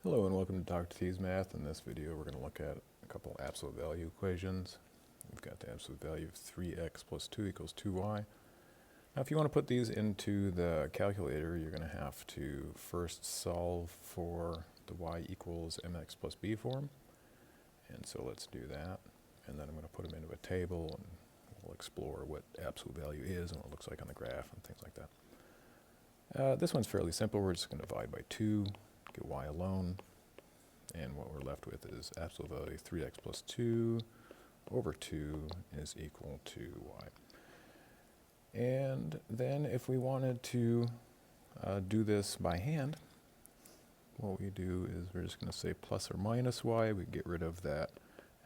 Hello and welcome to Dr. T's Math. In this video we're going to look at a couple absolute value equations. We've got the absolute value of 3x plus 2 equals 2y. Now if you want to put these into the calculator, you're going to have to first solve for the y equals mx plus b form. And so let's do that. And then I'm going to put them into a table and we'll explore what absolute value is and what it looks like on the graph and things like that. This one's fairly simple. We're just going to divide by 2. Get y alone, and what we're left with is absolute value 3x plus 2 over 2 is equal to y. And then if we wanted to do this by hand, what we do is we're just going to say plus or minus y. We get rid of that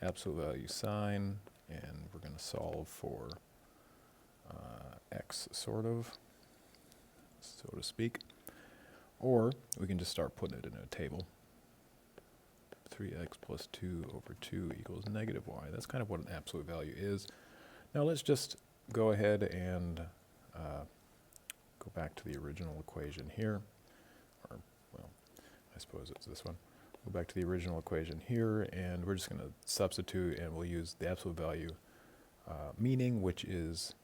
absolute value sign, and we're going to solve for x sort of, so to speak. Or we can just start putting it in a table. 3x plus 2 over 2 equals negative y. That's kind of what an absolute value is. Now let's just go ahead and go back to the original equation here. Or, well, I suppose it's this one. Go back to the original equation here, and we're just going to substitute, and we'll use the absolute value meaning, which is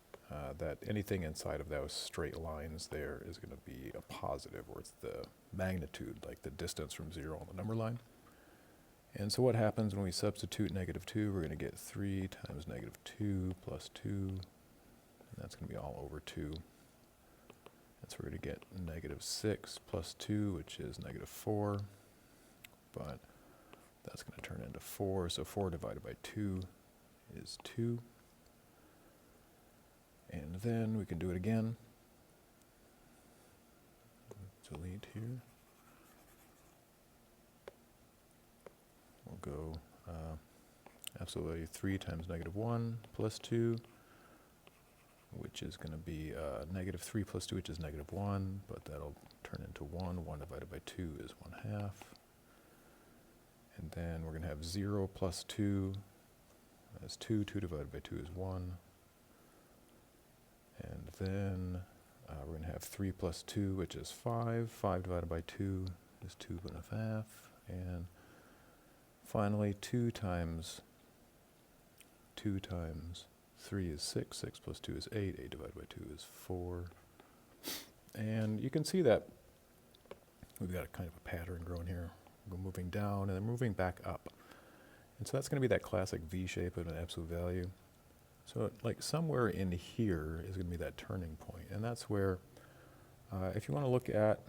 that anything inside of those straight lines there is going to be a positive, or it's the magnitude, like the distance from 0 on the number line. And so what happens when we substitute negative 2, we're going to get 3 times negative 2 plus 2, and that's going to be all over 2. And so we're going to get negative 6 plus 2, which is negative 4, but that's going to turn into 4, so 4 divided by 2 is 2. And then we can do it again. Delete here. We'll go absolute value 3 times negative 1 plus 2, which is going to be negative 3 plus 2, which is negative 1, but that'll turn into 1. 1 divided by 2 is 1/2. And then we're going to have 0 plus 2 as 2. 2 divided by 2 is 1. And then we're going to have 3 plus 2, which is 5. 5 divided by 2 is 2.5. And finally, 2 times 3 is 6. 6 plus 2 is 8. 8 divided by 2 is 4. And you can see that we've got a kind of a pattern growing here. We're moving down and then moving back up. And so that's going to be that classic V shape of an absolute value. So like somewhere in here is going to be that turning point, and that's where if you want to look at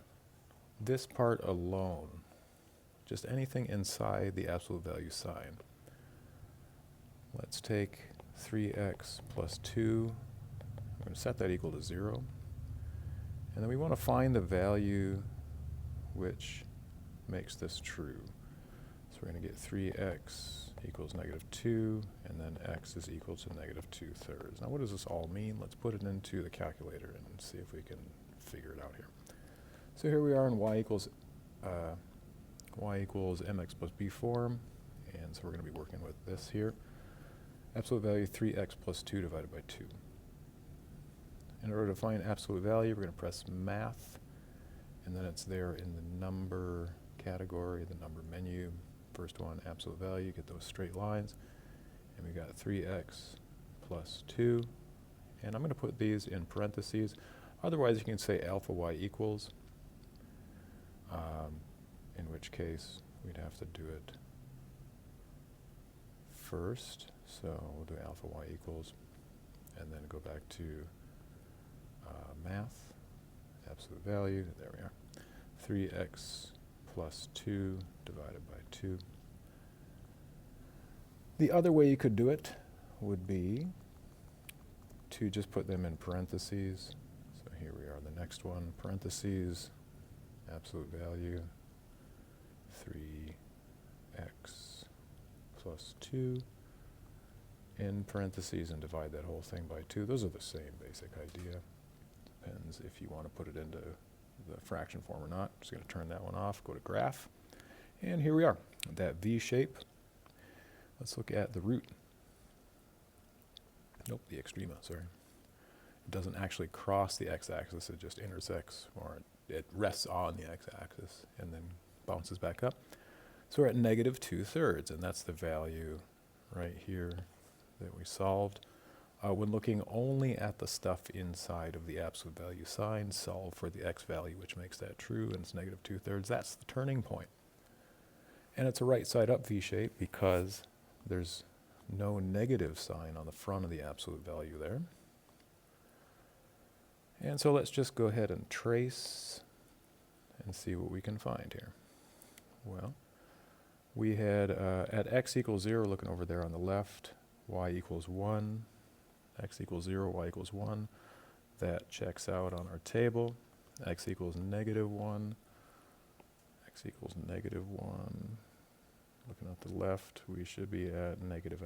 this part alone, just anything inside the absolute value sign, let's take 3x plus 2, we're going to set that equal to 0, and then we want to find the value which makes this true. So we're going to get 3x equals negative 2, and then x is equal to negative 2/3. Now what does this all mean? Let's put it into the calculator and see if we can figure it out here. So here we are in y equals mx plus b form, and so we're going to be working with this here. Absolute value 3x plus 2 divided by 2. In order to find absolute value, we're going to press math, and then it's there in the number category, the number menu. First one, absolute value, get those straight lines. And we got 3x plus 2. And I'm going to put these in parentheses. Otherwise, you can say alpha y equals, in which case we'd have to do it first. So we'll do alpha y equals, and then go back to math, absolute value, there we are. 3x plus 2 divided by 2. The other way you could do it would be to just put them in parentheses. So here we are, the next one, parentheses, absolute value, 3x plus 2, in parentheses, and divide that whole thing by 2. Those are the same basic idea. Depends if you want to put it into the fraction form or not. Just going to turn that one off, go to graph, and here we are, that V shape. Let's look at the root. Nope, the extrema, sorry. It doesn't actually cross the x-axis, it just intersects, or it rests on the x-axis and then bounces back up. So we're at negative 2/3, and that's the value right here that we solved. When looking only at the stuff inside of the absolute value sign, solve for the x value, which makes that true, and it's negative 2/3. That's the turning point. And it's a right side up V shape because there's no negative sign on the front of the absolute value there. And so let's just go ahead and trace and see what we can find here. Well, we had at x equals 0, looking over there on the left, y equals 1, x equals 0, y equals 1. That checks out on our table. X equals negative 1, x equals negative 1. Looking at the left, we should be at negative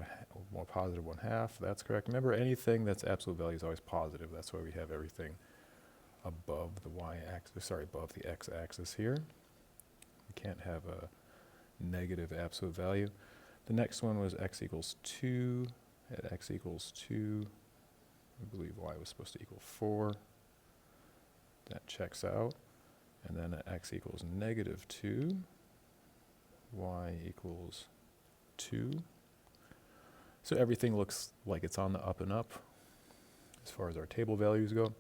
positive 1/2. That's correct. Remember, anything that's absolute value is always positive. That's why we have everything above the y-axis, above the x-axis here. We can't have a negative absolute value. The next one was x equals 2. At x equals 2, I believe y was supposed to equal 4. That checks out. And then at x equals negative 2, y equals 2. So everything looks like it's on the up and up as far as our table values go.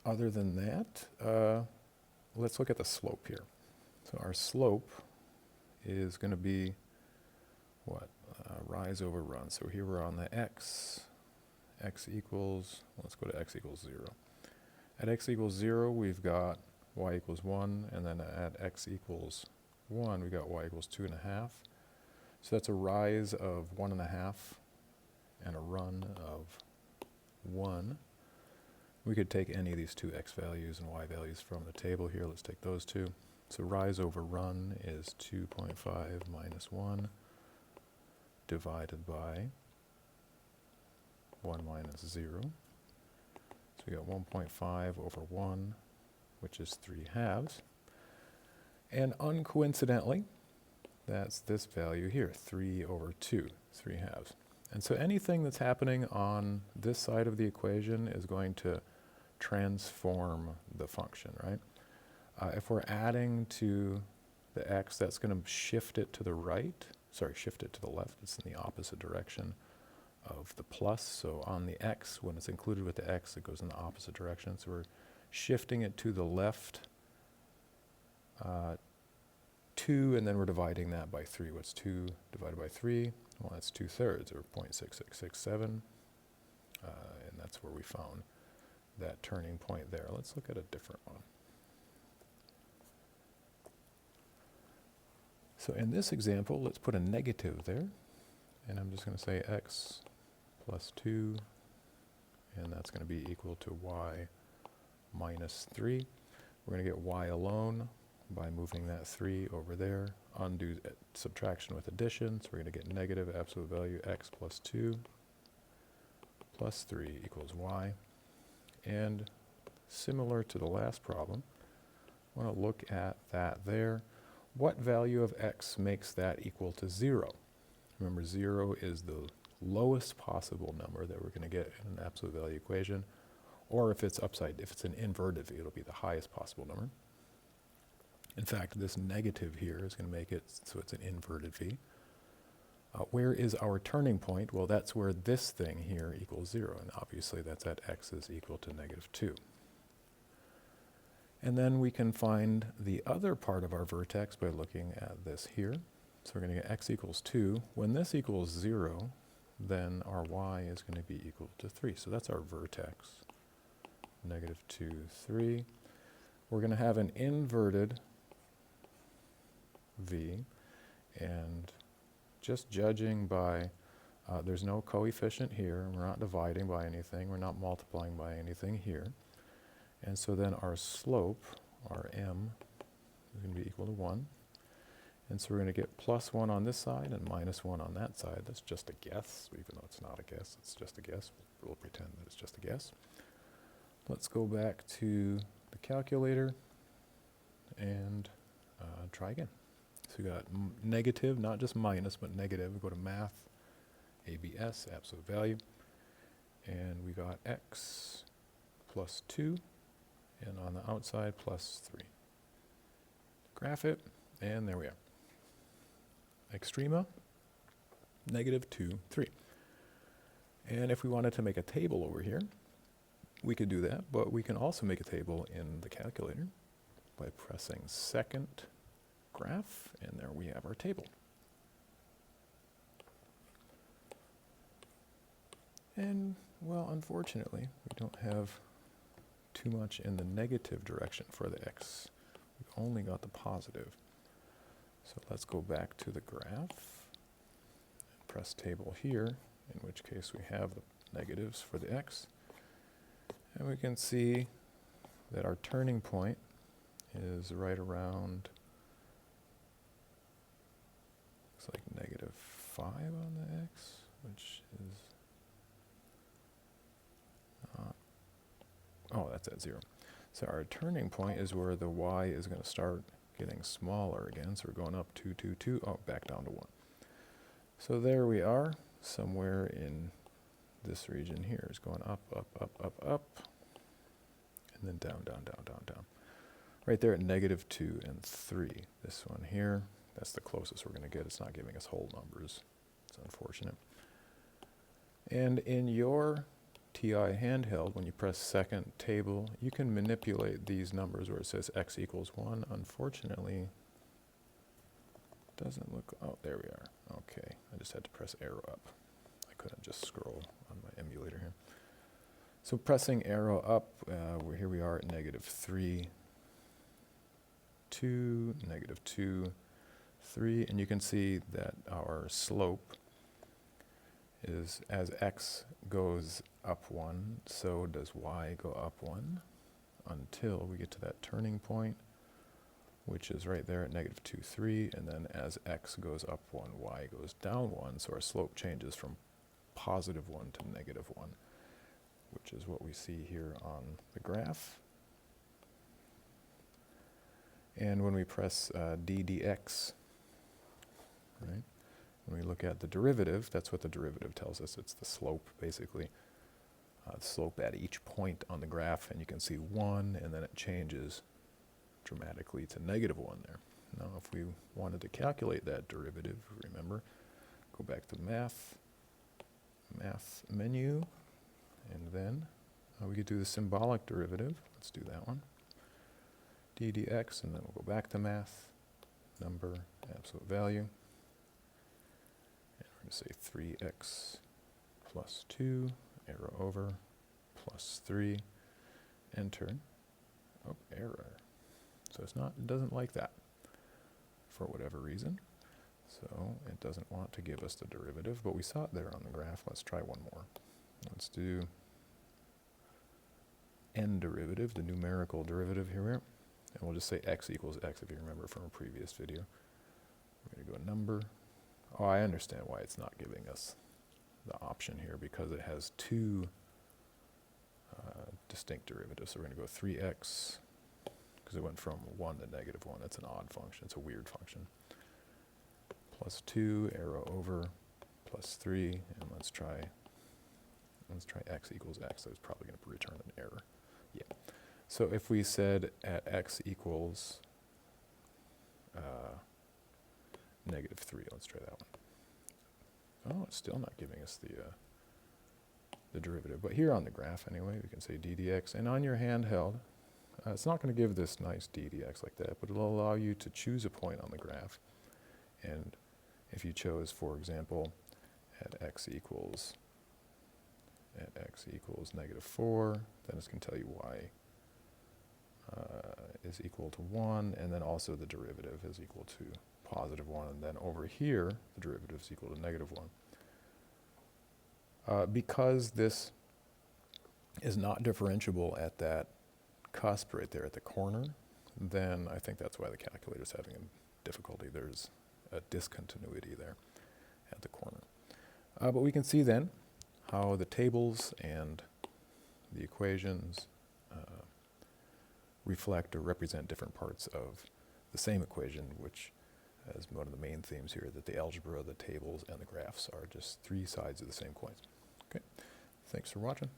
Other than that, let's look at the slope here. So our slope is going to be what? Rise over run. So here we're on the x equals, let's go to x equals 0. At x equals 0, we've got y equals 1, and then at x equals 1, we got y equals 2.5. So that's a rise of 1.5 and a run of 1. We could take any of these two x values and y values from the table here. Let's take those two. So rise over run is 2.5 minus 1 divided by 1 minus 0. So we got 1.5 over 1, which is 3/2. And uncoincidentally, that's this value here, 3 over 2, 3/2. And so anything that's happening on this side of the equation is going to transform the function, right? If we're adding to the x, that's going to shift it to the right. Shift it to the left. It's in the opposite direction of the plus. So on the x, when it's included with the x, it goes in the opposite direction. So we're shifting it to the left 2, and then we're dividing that by 3. What's 2 divided by 3? Well, that's 2/3, or 0.6667. And that's where we found that turning point there. Let's look at a different one. So in this example, let's put a negative there. And I'm just going to say x plus 2, and that's going to be equal to y minus 3. We're going to get y alone by moving that 3 over there. Undo subtraction with addition, so we're going to get negative absolute value x plus 2 plus 3 equals y. And similar to the last problem, I want to look at that there. What value of x makes that equal to 0? Remember, 0 is the lowest possible number that we're going to get in an absolute value equation. Or if it's an inverted v, it'll be the highest possible number. In fact, this negative here is going to make it so it's an inverted v. Where is our turning point? Well, that's where this thing here equals 0, and obviously that's at x is equal to negative 2. And then we can find the other part of our vertex by looking at this here. So we're going to get x equals 2. When this equals 0, then our y is going to be equal to 3. So that's our vertex, negative 2, 3. We're going to have an inverted v, and just judging by, there's no coefficient here, we're not dividing by anything, we're not multiplying by anything here. And so then our slope, our m, is going to be equal to 1. And so we're going to get plus 1 on this side and minus 1 on that side. That's just a guess, even though it's not a guess, it's just a guess. We'll pretend that it's just a guess. Let's go back to the calculator and try again. So we got negative, not just minus, but negative. We go to math, ABS, absolute value. And we got x plus 2. and on the outside plus 3. Graph it, and there we are. Extrema, -2, 3. And if we wanted to make a table over here, we could do that, but we can also make a table in the calculator by pressing second graph, and there we have our table. And, well, unfortunately, we don't have too much in the negative direction for the x. We've only got the positive. So let's go back to the graph and press table here, in which case we have the negatives for the x. And we can see that our turning point is right around, looks like -5 on the x, which is, oh, that's at 0. So our turning point is where the y is going to start getting smaller again. So we're going up 2, 2, 2, oh, back down to 1. So there we are, somewhere in this region here. It's going up, up, up, up, up, and then down, down, down, down, down. Right there at -2 and 3. This one here, that's the closest we're going to get. It's not giving us whole numbers. It's unfortunate. And in your TI handheld, when you press second table, you can manipulate these numbers where it says x equals 1. Unfortunately, doesn't look, oh, there we are. Okay, I just had to press arrow up. I couldn't just scroll on my emulator here. So pressing arrow up, here we are at -3, 2, -2, 3, and you can see that our slope is as x goes up 1, so does y go up 1 until we get to that turning point, which is right there at -2, 3, and then as x goes up 1, y goes down 1, so our slope changes from +1 to -1, which is what we see here on the graph. And when we press d dx, right, when we look at the derivative, that's what the derivative tells us. It's the slope, basically. The slope at each point on the graph, and you can see 1, and then it changes dramatically to -1 there. Now, if we wanted to calculate that derivative, remember, go back to math menu, and then we could do the symbolic derivative. Let's do that one. d dx, and then we'll go back to math, number, absolute value. And we're going to say 3x plus 2, arrow over, plus 3, enter. Oh, error. So it doesn't like that for whatever reason. So it doesn't want to give us the derivative, but we saw it there on the graph. Let's try one more. Let's do n derivative, the numerical derivative here. And we'll just say x equals x if you remember from a previous video. We're going to go number. Oh, I understand why it's not giving us the option here, because it has two distinct derivatives. So we're going to go 3x, because it went from 1 to -1. That's an odd function. It's a weird function. Plus 2, arrow over, plus 3, and let's try x equals x. So it's probably going to return an error. Yeah. So if we said at x equals -3, let's try that one. Oh, it's still not giving us the derivative. But here on the graph, anyway, we can say d dx. And on your handheld, it's not going to give this nice d dx like that, but it'll allow you to choose a point on the graph. And if you chose, for example, at x equals -4, then it's going to tell you y is equal to 1, and then also the derivative is equal to +1, and then over here, the derivative is equal to -1. Because this is not differentiable at that cusp right there at the corner, then I think that's why the calculator is having a difficulty. There's a discontinuity there at the corner. But we can see then how the tables and the equations reflect or represent different parts of the same equation, which is one of the main themes here, that the algebra, the tables, and the graphs are just three sides of the same coin. Okay, thanks for watching.